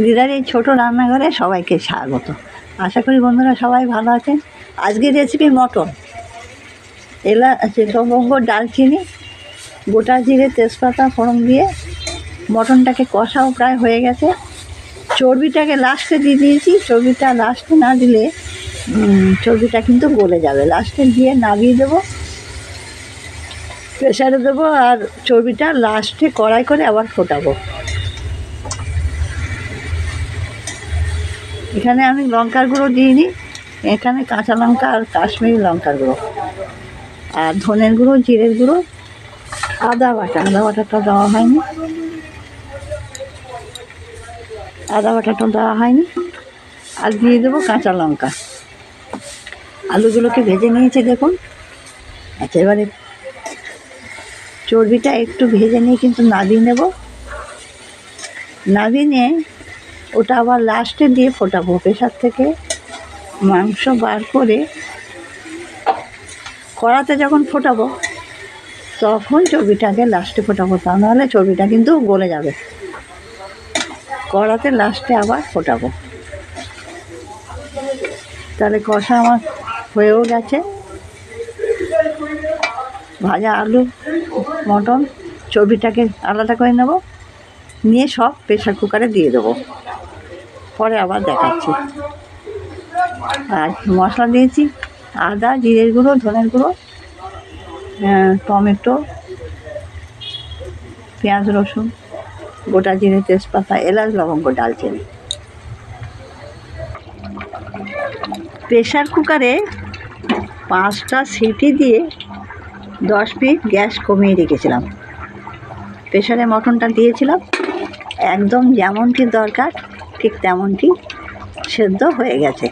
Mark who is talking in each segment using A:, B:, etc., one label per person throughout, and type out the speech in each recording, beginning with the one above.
A: দিদার এই ছোটো রান্নাঘরে সবাইকে স্বাগত। আশা করি বন্ধুরা সবাই ভালো আছেন। আজকের রেসিপি মটন, লবঙ্গ, ডালচিনি, গোটা জিরে, তেজপাতা ফোড়ন দিয়ে মটনটাকে কষাও প্রায় হয়ে গেছে। চর্বিটাকে লাস্টে দিয়ে দিয়েছি। চর্বিটা লাস্টে না দিলে চর্বিটা কিন্তু গলে যাবে। লাস্টে দিয়ে নামিয়ে দেবো, প্রেসারে দেবো, আর চর্বিটা লাস্টে কড়াই করে আবার ফোটাবো। এখানে আমি লঙ্কার গুঁড়ো দিইনি, এখানে কাঁচা লঙ্কা আর কাশ্মীরি লঙ্কার গুঁড়ো আর ধনের গুঁড়ো, জিরের গুঁড়ো, আদা বাটাটা দেওয়া হয়নি, আর দিয়ে দেবো কাঁচা লঙ্কা। আলুগুলোকে ভেজে নিয়েছি দেখুন। আচ্ছা, এবারে চর্বিটা একটু ভেজে নিয়ে কিন্তু নাবিয়ে নেব। নাবিয়ে নিয়ে ওটা আবার লাস্টে দিয়ে ফোটাবো। প্রেসার থেকে মাংস বার করে কড়াতে যখন ফোটাবো তখন চর্বিটাকে লাস্টে ফোটাবো, তা নাহলে চর্বিটা কিন্তু গলে যাবে। কড়াতে লাস্টে আবার ফোটাবো। তাহলে কষা আমার হয়েও গেছে। ভাজা আলু, মটন, চর্বিটাকে আলাদা করে নেব, নিয়ে সব প্রেসার কুকারে দিয়ে দেবো। পরে আবার দেখাচ্ছি। আর মশলা দিয়েছি আদা, জিরের গুঁড়ো, ধনের গুঁড়ো, টমেটো, পেঁয়াজ, রসুন, গোটা জিরে, তেজপাতা, এলাচ, লবঙ্গ, ডালচিনি। প্রেসার কুকারে 5টা সিটি দিয়ে 10 মিনিট গ্যাস কমিয়ে রেখেছিলাম। প্রেসারে মটনটা দিয়েছিলাম, একদম যেমনটি দরকার ঠিক তেমনটি সেদ্ধ হয়ে গেছে।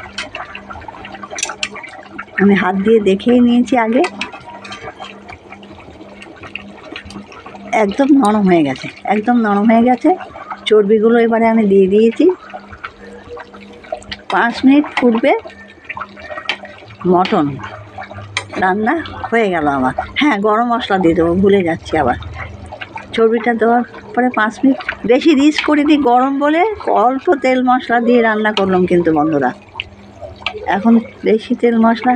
A: আমি হাত দিয়ে দেখেই নিয়েছি আগে, একদম নরম হয়ে গেছে। চর্বিগুলো এবারে আমি দিয়ে দিয়েছি। 5 মিনিট ফুটবে, মটন রান্না হয়ে গেল আমার। হ্যাঁ, গরম মশলা দিয়ে দেবো, ভুলে যাচ্ছি আবার। চর্বিটা দেওয়ার পরে 5 মিনিট, বেশি রিচ করে দিই গরম বলে অল্প তেল মশলা দিয়ে রান্না করলাম, কিন্তু বন্ধুরা এখন বেশি তেল মশলা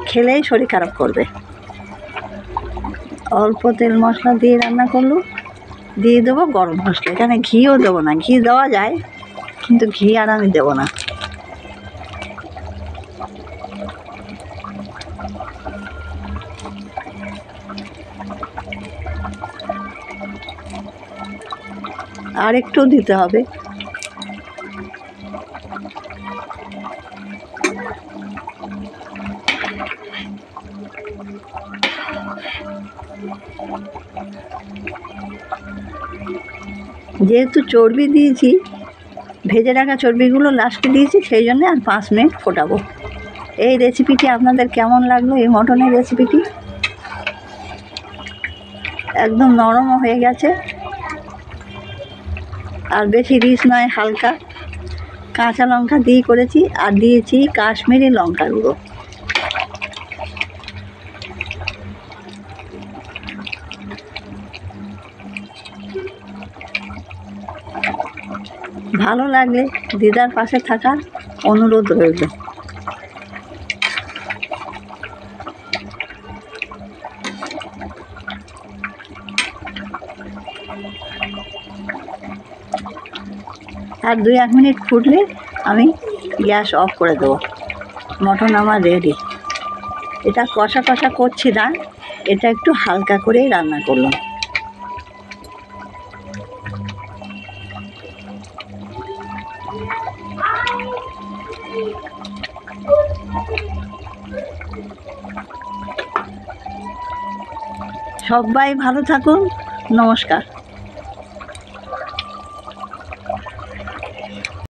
A: খেলেই শরীর খারাপ করবে। অল্প তেল মশলা দিয়ে রান্না করলাম। দিয়ে দেবো গরম মশলা। এখানে ঘিও দেবো না, ঘি দেওয়া যায় কিন্তু ঘি আর আমি দেবো না। আর একটু দিতে হবে। যেহেতু চর্বি দিয়েছি, ভেজে রাখা চর্বিগুলো লাস্টে দিয়েছি, সেই জন্য আর 5 মিনিট ফোটাবো। এই রেসিপিটি আপনাদের কেমন লাগলো? এই মটনের রেসিপিটি একদম নরমও হয়ে গেছে, আর বেশি রিচ নয়, হালকা। কাঁচা লঙ্কা দিয়ে করেছি, আর দিয়েছি কাশ্মীরি লঙ্কার গুঁড়ো। ভালো লাগলে দিদার পাশে থাকার অনুরোধ রইল। আর 2-1 মিনিট ফুটলে আমি গ্যাস অফ করে দেবো। মটন আমার রেডি। এটা কষা কষা করছি না, এটা একটু হালকা করেই রান্না করলাম। সবাই ভালো থাকুন। নমস্কার।